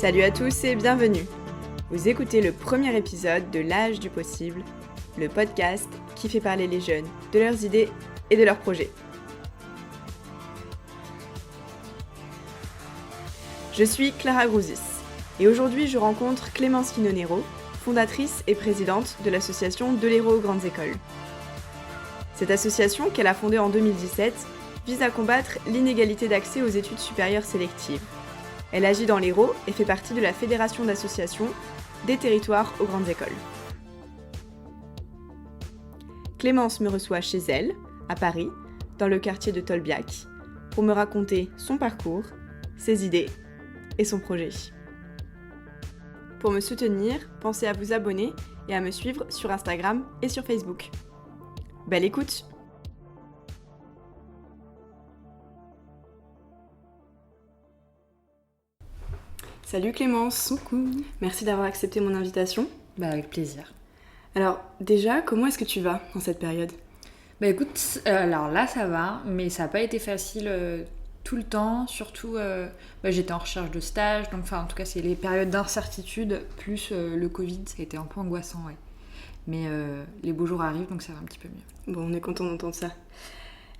Salut à tous et bienvenue. Vous écoutez le premier épisode de L'Âge du possible, le podcast qui fait parler les jeunes de leurs idées et de leurs projets. Je suis Clara Grouzis et aujourd'hui je rencontre Clémence Quinonero, fondatrice et présidente de l'association De l'Hérault aux grandes écoles. Cette association, qu'elle a fondée en 2017, vise à combattre l'inégalité d'accès aux études supérieures sélectives. Elle agit dans l'Hérault et fait partie de la Fédération d'associations des territoires aux grandes écoles. Clémence me reçoit chez elle, à Paris, dans le quartier de Tolbiac, pour me raconter son parcours, ses idées et son projet. Pour me soutenir, pensez à vous abonner et à me suivre sur Instagram et sur Facebook. Belle écoute! Salut Clémence. Coucou. Merci d'avoir accepté mon invitation. Avec plaisir. Alors déjà, comment est-ce que tu vas en cette période ? Écoute, alors là ça va, mais ça n'a pas été facile tout le temps, surtout j'étais en recherche de stage, donc en tout cas c'est les périodes d'incertitude, plus le Covid, ça a été un peu angoissant, ouais. Mais les beaux jours arrivent, donc ça va un petit peu mieux. Bon, on est content d'entendre ça.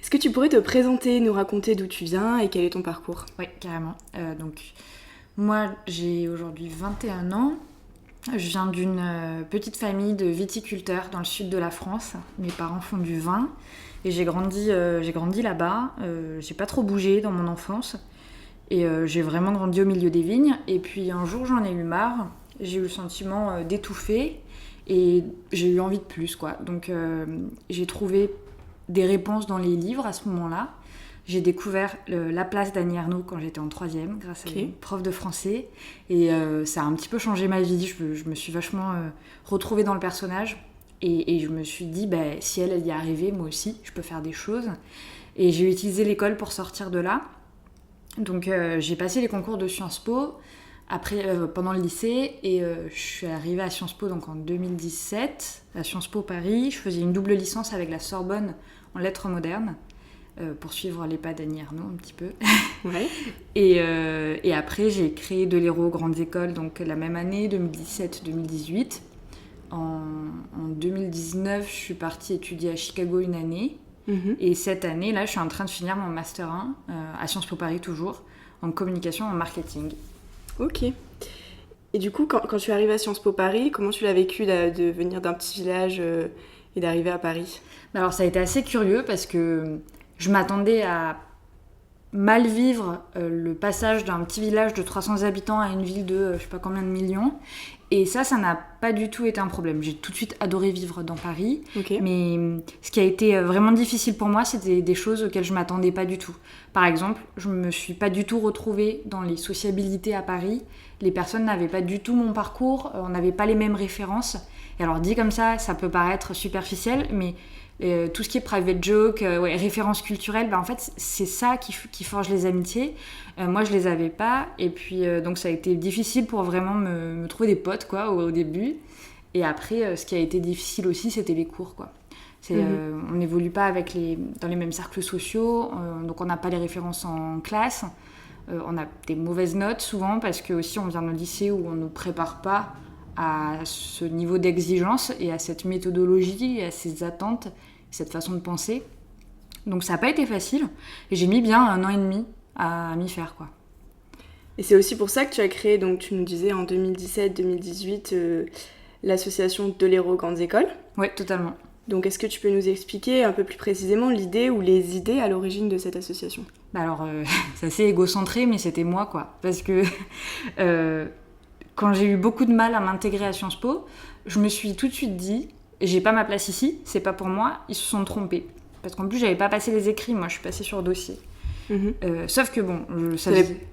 Est-ce que tu pourrais te présenter, nous raconter d'où tu viens et quel est ton parcours ? Oui, carrément. Moi, j'ai aujourd'hui 21 ans. Je viens d'une petite famille de viticulteurs dans le sud de la France. Mes parents font du vin et j'ai grandi là-bas. J'ai pas trop bougé dans mon enfance et j'ai vraiment grandi au milieu des vignes. Et puis un jour, j'en ai eu marre. J'ai eu le sentiment d'étouffer et j'ai eu envie de plus, quoi. Donc j'ai trouvé des réponses dans les livres à ce moment-là. J'ai découvert La place d'Annie Ernaux quand j'étais en 3e grâce à une prof de français et ça a un petit peu changé ma vie. Je me suis vachement retrouvée dans le personnage et je me suis dit si elle y est arrivée, moi aussi je peux faire des choses. Et j'ai utilisé l'école pour sortir de là. Donc j'ai passé les concours de Sciences Po après, pendant le lycée et je suis arrivée à Sciences Po donc en 2017 à Sciences Po Paris. Je faisais une double licence avec la Sorbonne en lettres modernes. Pour suivre les pas d'Annie Ernaux un petit peu. Ouais. Et après, j'ai créé De l'Hérault aux grandes écoles, donc la même année, 2017-2018. En 2019, je suis partie étudier à Chicago une année. Mm-hmm. Et cette année, là, je suis en train de finir mon Master 1, à Sciences Po Paris toujours, en communication et en marketing. Ok. Et du coup, quand tu es arrivée à Sciences Po Paris, comment tu l'as vécu de venir d'un petit village et d'arriver à Paris ? Alors, ça a été assez curieux parce que je m'attendais à mal vivre le passage d'un petit village de 300 habitants à une ville de je sais pas combien de millions. Et ça n'a pas du tout été un problème. J'ai tout de suite adoré vivre dans Paris. Okay. Mais ce qui a été vraiment difficile pour moi, c'était des choses auxquelles je m'attendais pas du tout. Par exemple, je me suis pas du tout retrouvée dans les sociabilités à Paris. Les personnes n'avaient pas du tout mon parcours, on n'avait pas les mêmes références. Et alors dit comme ça peut paraître superficiel, mais tout ce qui est private joke, références culturelles, en fait c'est ça qui forge les amitiés. Moi je les avais pas et puis donc ça a été difficile pour vraiment me trouver des potes quoi au début. Et après ce qui a été difficile aussi c'était les cours quoi. On n'évolue pas dans les mêmes cercles sociaux, donc on n'a pas les références en classe. On a des mauvaises notes souvent parce que aussi on vient d'un lycée où on ne nous prépare pas à ce niveau d'exigence et à cette méthodologie et à ces attentes, cette façon de penser. Donc ça n'a pas été facile et j'ai mis bien 1 an et demi à m'y faire quoi. Et c'est aussi pour ça que tu as créé, donc tu nous disais en 2017-2018, l'association De l'Hérault aux grandes écoles. Oui, totalement. Donc est-ce que tu peux nous expliquer un peu plus précisément l'idée ou les idées à l'origine de cette association ? C'est assez égocentré mais c'était moi quoi. Parce que quand j'ai eu beaucoup de mal à m'intégrer à Sciences Po, je me suis tout de suite dit « j'ai pas ma place ici, c'est pas pour moi, ils se sont trompés ». Parce qu'en plus, j'avais pas passé les écrits, moi je suis passée sur dossier. Sauf que bon...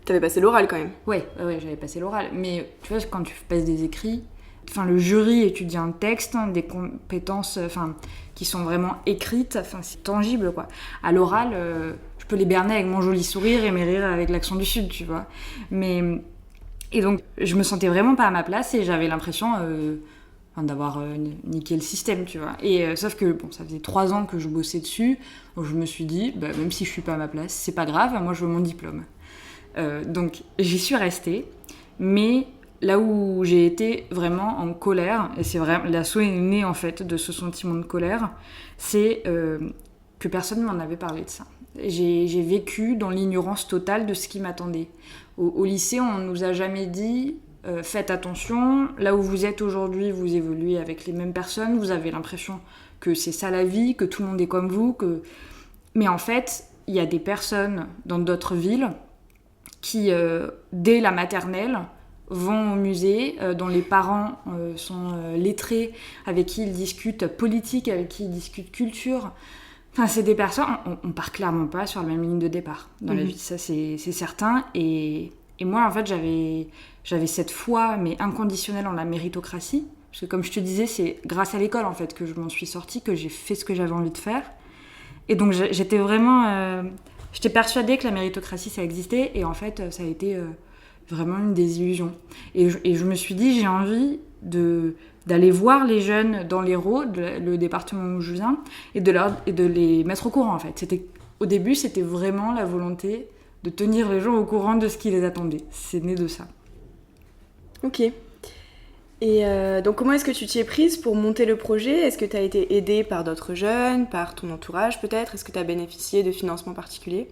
T'avais passé l'oral quand même ? Ouais, j'avais passé l'oral. Mais tu vois, quand tu passes des écrits, le jury étudie un texte, des compétences qui sont vraiment écrites, c'est tangible quoi. À l'oral, je peux les berner avec mon joli sourire et mes rires avec l'accent du Sud, tu vois. Et donc, je me sentais vraiment pas à ma place et j'avais l'impression d'avoir niqué le système, tu vois. Et sauf que, ça faisait 3 ans que je bossais dessus, donc je me suis dit, même si je suis pas à ma place, c'est pas grave, moi je veux mon diplôme. Donc, j'y suis restée, Mais là où j'ai été vraiment en colère, et c'est vrai, l'asso est née en fait de ce sentiment de colère, c'est que personne ne m'en avait parlé de ça. J'ai vécu dans l'ignorance totale de ce qui m'attendait. Au lycée, on ne nous a jamais dit faites attention, là où vous êtes aujourd'hui, vous évoluez avec les mêmes personnes, vous avez l'impression que c'est ça la vie, que tout le monde est comme vous, mais en fait, il y a des personnes dans d'autres villes qui, dès la maternelle, vont au musée, dont les parents sont lettrés, avec qui ils discutent politique, avec qui ils discutent culture. Enfin, c'est des personnes, on part clairement pas sur la même ligne de départ dans la vie, ça c'est certain. Et moi, en fait, j'avais cette foi, mais inconditionnelle en la méritocratie. Parce que comme je te disais, c'est grâce à l'école, en fait, que je m'en suis sortie, que j'ai fait ce que j'avais envie de faire. Et donc, j'étais vraiment... j'étais persuadée que la méritocratie, ça existait. Et en fait, ça a été vraiment une désillusion. Et je me suis dit, j'ai envie d'aller voir les jeunes dans l'Hérault, le département où je viens, et de les mettre au courant, en fait. Au début, c'était vraiment la volonté de tenir les gens au courant de ce qui les attendait. C'est né de ça. Ok. Et donc, comment est-ce que tu t'y es prise pour monter le projet ? Est-ce que tu as été aidée par d'autres jeunes, par ton entourage peut-être ? Est-ce que tu as bénéficié de financements particuliers ?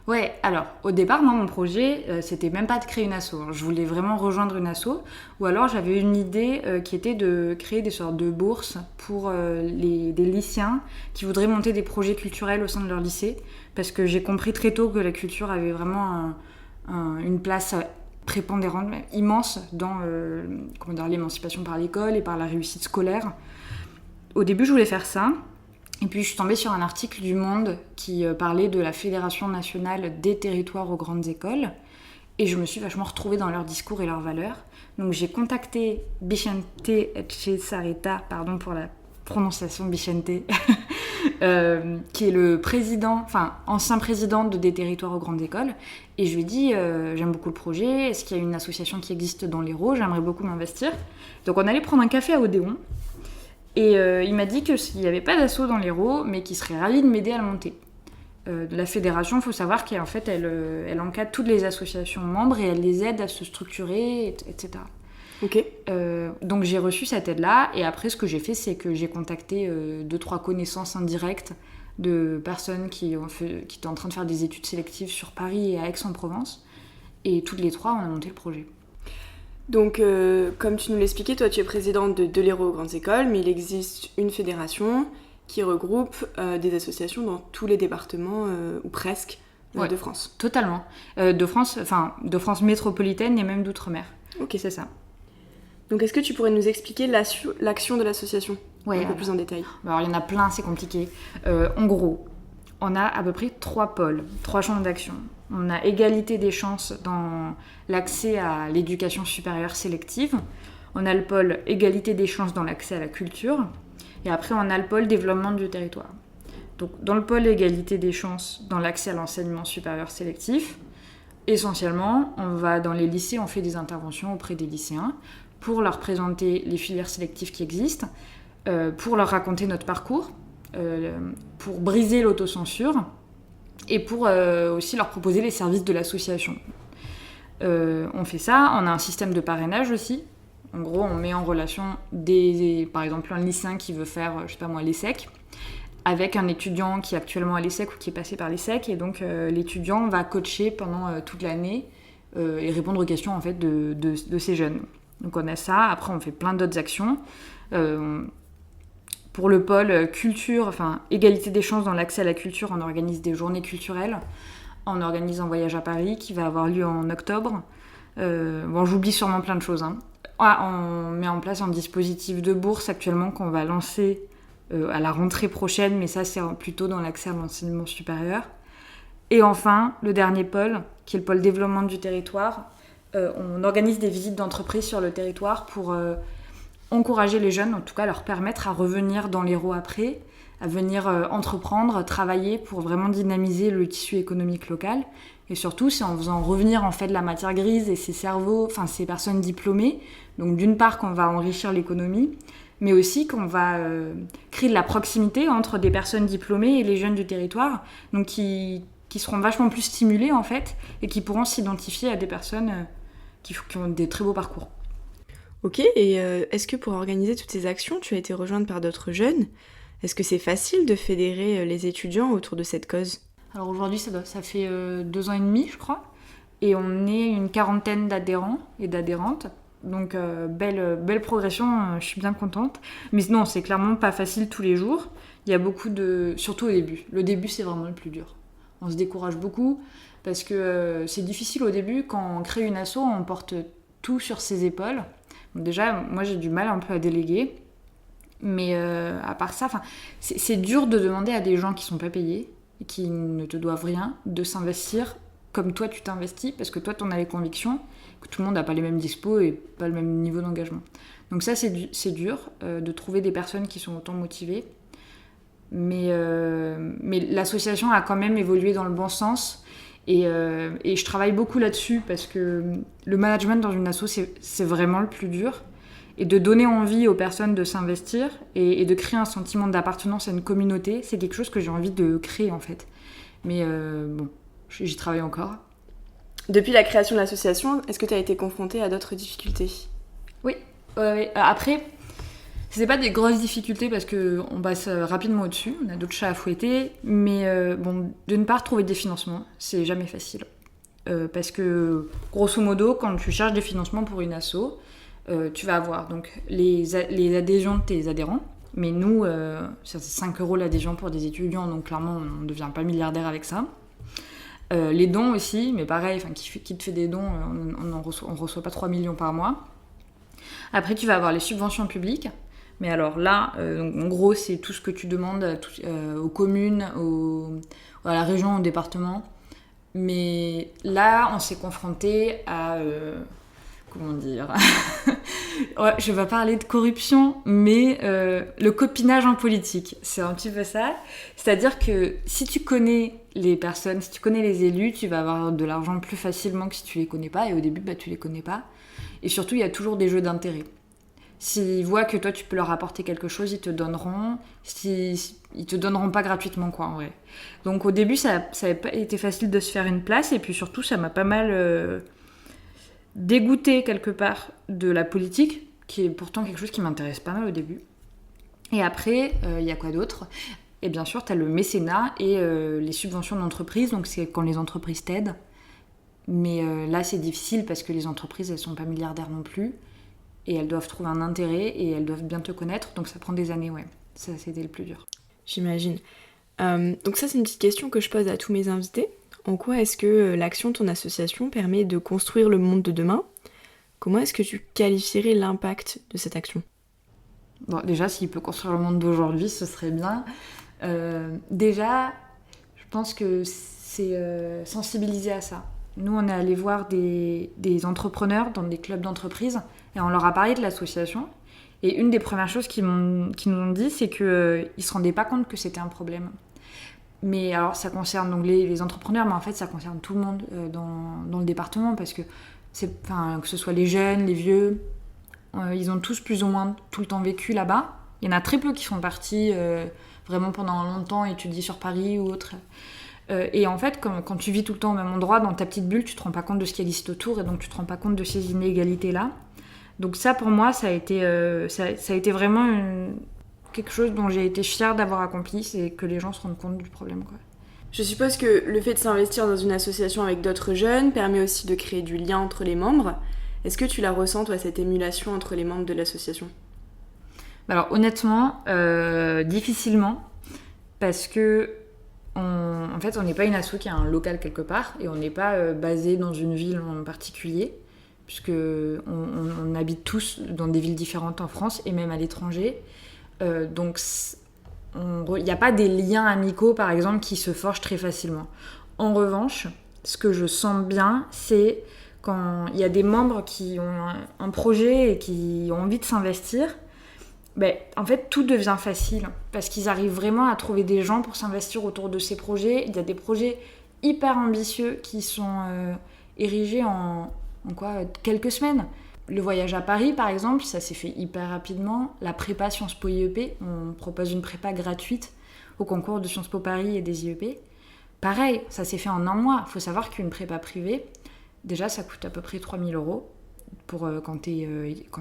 Ouais, alors, au départ, moi, mon projet, c'était même pas de créer une asso. Je voulais vraiment rejoindre une asso. Ou alors, j'avais une idée qui était de créer des sortes de bourses pour des lycéens qui voudraient monter des projets culturels au sein de leur lycée. Parce que j'ai compris très tôt que la culture avait vraiment une place prépondérante, immense dans l'émancipation par l'école et par la réussite scolaire. Au début, je voulais faire ça. Et puis, je suis tombée sur un article du Monde qui parlait de la Fédération nationale des territoires aux grandes écoles. Et je me suis vachement retrouvée dans leurs discours et leurs valeurs. Donc, j'ai contacté Vicente Etxezarreta, pardon pour la prononciation Vicente, qui est le ancien président des territoires aux grandes écoles. Et je lui ai dit, j'aime beaucoup le projet, est-ce qu'il y a une association qui existe dans l'Hérault ? J'aimerais beaucoup m'investir. Donc, on allait prendre un café à Odéon. Et il m'a dit qu'il n'y avait pas d'asso dans l'Hérault, mais qu'il serait ravi de m'aider à le monter. La fédération, il faut savoir qu'en fait, elle encadre toutes les associations membres et elle les aide à se structurer, etc. Ok. Donc j'ai reçu cette aide-là, et après ce que j'ai fait, c'est que j'ai contacté 2-3 connaissances indirectes de personnes qui étaient en train de faire des études sélectives sur Paris et à Aix-en-Provence, et toutes les 3, on a monté le projet. Donc, comme tu nous l'expliquais, toi tu es présidente de l'Hérault aux grandes écoles, mais il existe une fédération qui regroupe des associations dans tous les départements, ou presque, de France. Totalement. De France métropolitaine et même d'outre-mer. Ok. C'est ça. Donc, est-ce que tu pourrais nous expliquer l'action de l'association un peu plus en détail ? Alors, il y en a plein, c'est compliqué. En gros, on a à peu près 3 pôles, 3 champs d'action. On a égalité des chances dans l'accès à l'éducation supérieure sélective. On a le pôle égalité des chances dans l'accès à la culture. Et après, on a le pôle développement du territoire. Donc, dans le pôle égalité des chances dans l'accès à l'enseignement supérieur sélectif, essentiellement, on va dans les lycées, on fait des interventions auprès des lycéens pour leur présenter les filières sélectives qui existent, pour leur raconter notre parcours, pour briser l'autocensure et pour aussi leur proposer les services de l'association. On fait ça, on a un système de parrainage aussi. En gros, on met en relation par exemple un lycéen qui veut faire, l'ESSEC, avec un étudiant qui est actuellement à l'ESSEC ou qui est passé par l'ESSEC, et donc l'étudiant va coacher pendant toute l'année et répondre aux questions en fait de ces jeunes. Donc on a ça, après on fait plein d'autres actions. Pour le pôle culture, égalité des chances dans l'accès à la culture, on organise des journées culturelles. On organise un voyage à Paris qui va avoir lieu en octobre. J'oublie sûrement plein de choses. On met en place un dispositif de bourse actuellement qu'on va lancer à la rentrée prochaine, mais ça c'est plutôt dans l'accès à l'enseignement supérieur. Et enfin, le dernier pôle, qui est le pôle développement du territoire, on organise des visites d'entreprise sur le territoire pour encourager les jeunes, en tout cas leur permettre à revenir dans l'Hérault après, à venir entreprendre, travailler pour vraiment dynamiser le tissu économique local. Et surtout, c'est en faisant revenir en fait la matière grise et ces cerveaux, ces personnes diplômées. Donc d'une part qu'on va enrichir l'économie, mais aussi qu'on va créer de la proximité entre des personnes diplômées et les jeunes du territoire, donc qui seront vachement plus stimulés en fait, et qui pourront s'identifier à des personnes qui ont des très beaux parcours. Ok, et est-ce que pour organiser toutes ces actions, tu as été rejointe par d'autres jeunes ? Est-ce que c'est facile de fédérer les étudiants autour de cette cause ? Alors aujourd'hui, ça fait 2 ans et demi, je crois, et on est une quarantaine d'adhérents et d'adhérentes. Donc belle progression, je suis bien contente. Mais non, c'est clairement pas facile tous les jours. Il y a beaucoup surtout au début. Le début, c'est vraiment le plus dur. On se décourage beaucoup parce que c'est difficile au début. Quand on crée une asso, on porte tout sur ses épaules. Donc déjà, moi, j'ai du mal un peu à déléguer. Mais à part ça, c'est dur de demander à des gens qui sont pas payés, qui ne te doivent rien, de s'investir comme toi tu t'investis, parce que toi, t'en as les convictions, que tout le monde n'a pas les mêmes dispos et pas le même niveau d'engagement. Donc ça, c'est dur de trouver des personnes qui sont autant motivées. Mais l'association a quand même évolué dans le bon sens. Et je travaille beaucoup là-dessus, parce que le management dans une asso, c'est vraiment le plus dur. Et de donner envie aux personnes de s'investir et de créer un sentiment d'appartenance à une communauté, c'est quelque chose que j'ai envie de créer, en fait. Mais bon, j'y travaille encore. Depuis la création de l'association, est-ce que tu as été confrontée à d'autres difficultés ? Oui. Après, c'est pas des grosses difficultés parce qu'on passe rapidement au-dessus, on a d'autres chats à fouetter, mais bon, d'une part, trouver des financements, c'est jamais facile. Parce que, grosso modo, quand tu cherches des financements pour une asso, tu vas avoir donc les adhésions de tes adhérents, mais nous, c'est 5 € l'adhésion pour des étudiants, donc clairement, on ne devient pas milliardaire avec ça. Les dons aussi, mais pareil, qui te fait des dons, on reçoit pas 3 millions par mois. Après, tu vas avoir les subventions publiques. Mais alors là, en gros, c'est tout ce que tu demandes aux communes, à la région, au département. Mais là, on s'est confronté à... comment dire ouais, je vais pas parler de corruption, mais le copinage en politique. C'est un petit peu ça. C'est-à-dire que si tu connais les personnes, si tu connais les élus, tu vas avoir de l'argent plus facilement que si tu les connais pas. Et au début, tu les connais pas. Et surtout, il y a toujours des jeux d'intérêt. S'ils voient que toi, tu peux leur apporter quelque chose, ils te donneront. Ils te donneront pas gratuitement, quoi, en vrai. Donc, au début, ça n'avait pas été facile de se faire une place. Et puis, surtout, ça m'a pas mal dégoûté, quelque part, de la politique, qui est pourtant quelque chose qui m'intéresse pas mal au début. Et après, il y a quoi d'autre ? Et bien sûr, tu as le mécénat et les subventions d'entreprise. Donc, c'est quand les entreprises t'aident. Mais là, c'est difficile parce que les entreprises, elles sont pas milliardaires non plus. Et elles doivent trouver un intérêt et elles doivent bien te connaître. Donc ça prend des années, ouais. Ça, c'était le plus dur. J'imagine. Donc ça, c'est une petite question que je pose à tous mes invités. En quoi est-ce que l'action de ton association permet de construire le monde de demain ? Comment est-ce que tu qualifierais l'impact de cette action ? Bon, déjà, s'il peut construire le monde d'aujourd'hui, ce serait bien. Déjà, je pense que c'est sensibiliser à ça. Nous, on est allé voir des entrepreneurs dans des clubs d'entreprise et on leur a parlé de l'association. Et une des premières choses qu'ils nous ont dit, c'est qu'ils ne se rendaient pas compte que c'était un problème. Mais alors, ça concerne donc les entrepreneurs, mais en fait, ça concerne tout le monde dans le département parce que, que ce soit les jeunes, les vieux, ils ont tous plus ou moins tout le temps vécu là-bas. Il y en a très peu qui sont partis vraiment pendant longtemps étudier sur Paris ou autre. Et en fait, quand tu vis tout le temps au même endroit, dans ta petite bulle, tu te rends pas compte de ce qui existe autour et donc tu te rends pas compte de ces inégalités-là. Donc ça, pour moi, ça a été vraiment quelque chose dont j'ai été fière d'avoir accompli, c'est que les gens se rendent compte du problème, quoi. Je suppose que le fait de s'investir dans une association avec d'autres jeunes permet aussi de créer du lien entre les membres. Est-ce que tu la ressens, toi, cette émulation entre les membres de l'association ? Alors honnêtement, difficilement, parce que en fait, on n'est pas une asso qui a un local quelque part et on n'est pas basé dans une ville en particulier, puisque on habite tous dans des villes différentes en France et même à l'étranger. Donc, il n'y a pas des liens amicaux, par exemple, qui se forgent très facilement. En revanche, ce que je sens bien, c'est quand il y a des membres qui ont un projet et qui ont envie de s'investir, en fait, tout devient facile parce qu'ils arrivent vraiment à trouver des gens pour s'investir autour de ces projets. Il y a des projets hyper ambitieux qui sont érigés en quelques semaines. Le voyage à Paris, par exemple, ça s'est fait hyper rapidement. La prépa Sciences Po IEP, on propose une prépa gratuite au concours de Sciences Po Paris et des IEP. Pareil, ça s'est fait en un mois. Il faut savoir qu'une prépa privée, déjà ça coûte à peu près 3 000 € pour, quand t'es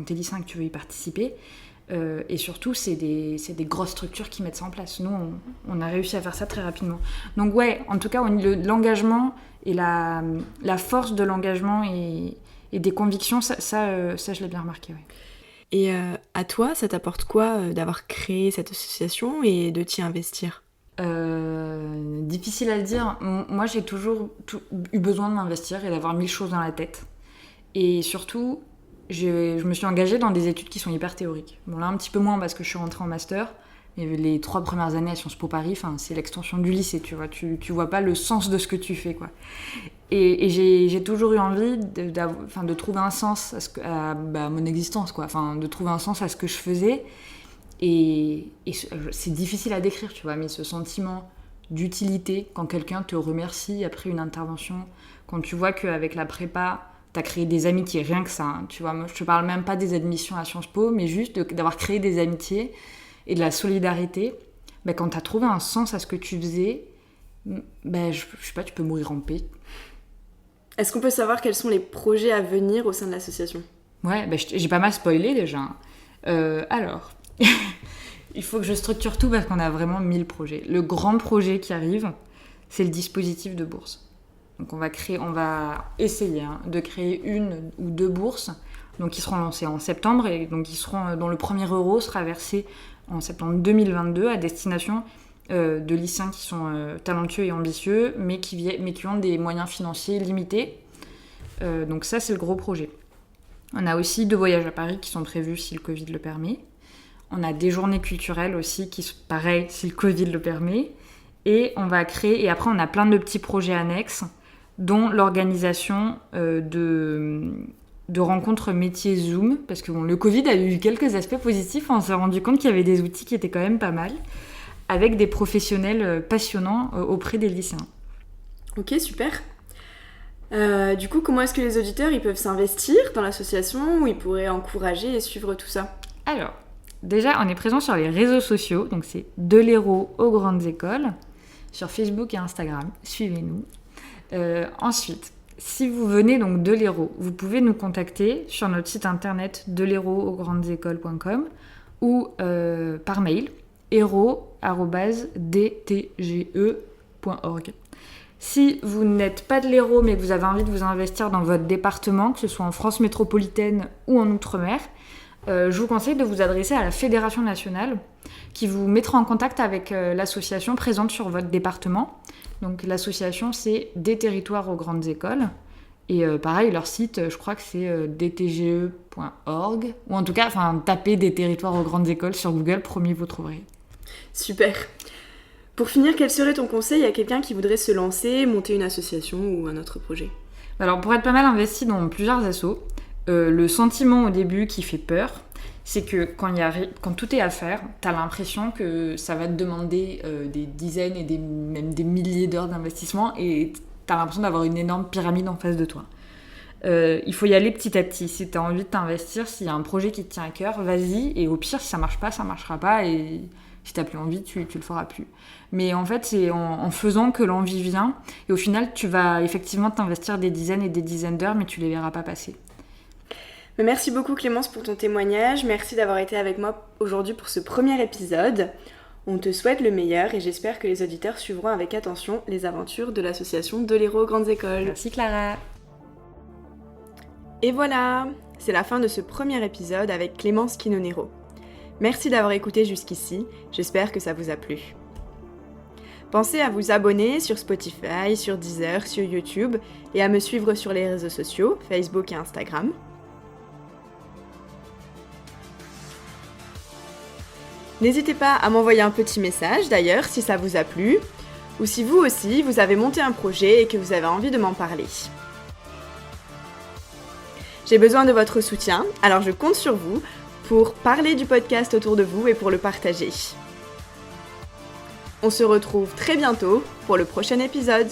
lycéen et que tu veux y participer. Et surtout, c'est des grosses structures qui mettent ça en place. Nous, on a réussi à faire ça très rapidement. Donc ouais, en tout cas, l'engagement et la force de l'engagement et des convictions, ça je l'ai bien remarqué. Ouais. Et à toi, ça t'apporte quoi d'avoir créé cette association et de t'y investir ? Difficile à le dire. Moi, j'ai toujours eu besoin de m'investir et d'avoir 1000 choses dans la tête. Et surtout, je me suis engagée dans des études qui sont hyper théoriques. Bon, là, un petit peu moins parce que je suis rentrée en master. Mais les 3 premières années à Sciences Po Paris, c'est l'extension du lycée, tu vois. Tu vois pas le sens de ce que tu fais, quoi. Et j'ai toujours eu envie de trouver un sens à mon existence, quoi. De trouver un sens à ce que je faisais. Et c'est difficile à décrire, tu vois, mais ce sentiment d'utilité, quand quelqu'un te remercie après une intervention, quand tu vois qu'avec la prépa, t'as créé des amitiés, rien que ça, hein, tu vois. Moi, je te parle même pas des admissions à Sciences Po, mais juste d'avoir créé des amitiés et de la solidarité. Quand t'as trouvé un sens à ce que tu faisais, je sais pas, tu peux mourir en paix. Est-ce qu'on peut savoir quels sont les projets à venir au sein de l'association ? Ouais, j'ai pas mal spoilé déjà. Alors, il faut que je structure tout parce qu'on a vraiment 1000 projets. Le grand projet qui arrive, c'est le dispositif de bourse. Donc on va essayer de créer 1 ou 2 bourses, donc qui seront lancées en septembre et donc dont le premier euro sera versé en septembre 2022 à destination de lycéens qui sont talentueux et ambitieux, mais qui ont des moyens financiers limités. Donc ça, c'est le gros projet. On a aussi 2 voyages à Paris qui sont prévus si le Covid le permet. On a des journées culturelles aussi qui sont pareilles si le Covid le permet. Et on va créer, et après on a plein de petits projets annexes, dont l'organisation de rencontres métiers Zoom, parce que le Covid a eu quelques aspects positifs, on s'est rendu compte qu'il y avait des outils qui étaient quand même pas mal, avec des professionnels passionnants auprès des lycéens. Ok, super. Du coup, comment est-ce que les auditeurs ils peuvent s'investir dans l'association, où ils pourraient encourager et suivre tout ça ? Alors, déjà, on est présent sur les réseaux sociaux, donc c'est De l'Hérault aux grandes écoles, sur Facebook et Instagram, suivez-nous. Ensuite, si vous venez donc de l'Hérault, vous pouvez nous contacter sur notre site internet delhéraultsausgrandesécoles.com ou par mail hérault@dtge.org. Si vous n'êtes pas de l'Hérault mais que vous avez envie de vous investir dans votre département, que ce soit en France métropolitaine ou en Outre-mer, je vous conseille de vous adresser à la Fédération nationale qui vous mettra en contact avec l'association présente sur votre département. Donc l'association, c'est Des territoires aux grandes écoles. Et pareil, leur site, je crois que c'est dtge.org. Ou en tout cas, tapez Des territoires aux grandes écoles sur Google, promis, vous trouverez. Super. Pour finir, quel serait ton conseil à quelqu'un qui voudrait se lancer, monter une association ou un autre projet ? Alors, pour être pas mal investi dans plusieurs assos, le sentiment au début qui fait peur, c'est que quand tout est à faire, t'as l'impression que ça va te demander des dizaines et même des milliers d'heures d'investissement et t'as l'impression d'avoir une énorme pyramide en face de toi. Il faut y aller petit à petit. Si t'as envie de t'investir, s'il y a un projet qui te tient à cœur, vas-y. Et au pire, si ça marche pas, ça marchera pas. Et si t'as plus envie, tu le feras plus. Mais en fait, c'est en faisant que l'envie vient. Et au final, tu vas effectivement t'investir des dizaines et des dizaines d'heures, mais tu les verras pas passer. Merci beaucoup Clémence pour ton témoignage. Merci d'avoir été avec moi aujourd'hui pour ce premier épisode. On te souhaite le meilleur et j'espère que les auditeurs suivront avec attention les aventures de l'association De l'Hérault aux grandes écoles. Merci Clara. Et voilà, c'est la fin de ce premier épisode avec Clémence Quinonero. Merci d'avoir écouté jusqu'ici, j'espère que ça vous a plu. Pensez à vous abonner sur Spotify, sur Deezer, sur YouTube et à me suivre sur les réseaux sociaux, Facebook et Instagram. N'hésitez pas à m'envoyer un petit message d'ailleurs si ça vous a plu, ou si vous aussi vous avez monté un projet et que vous avez envie de m'en parler. J'ai besoin de votre soutien, alors je compte sur vous pour parler du podcast autour de vous et pour le partager. On se retrouve très bientôt pour le prochain épisode.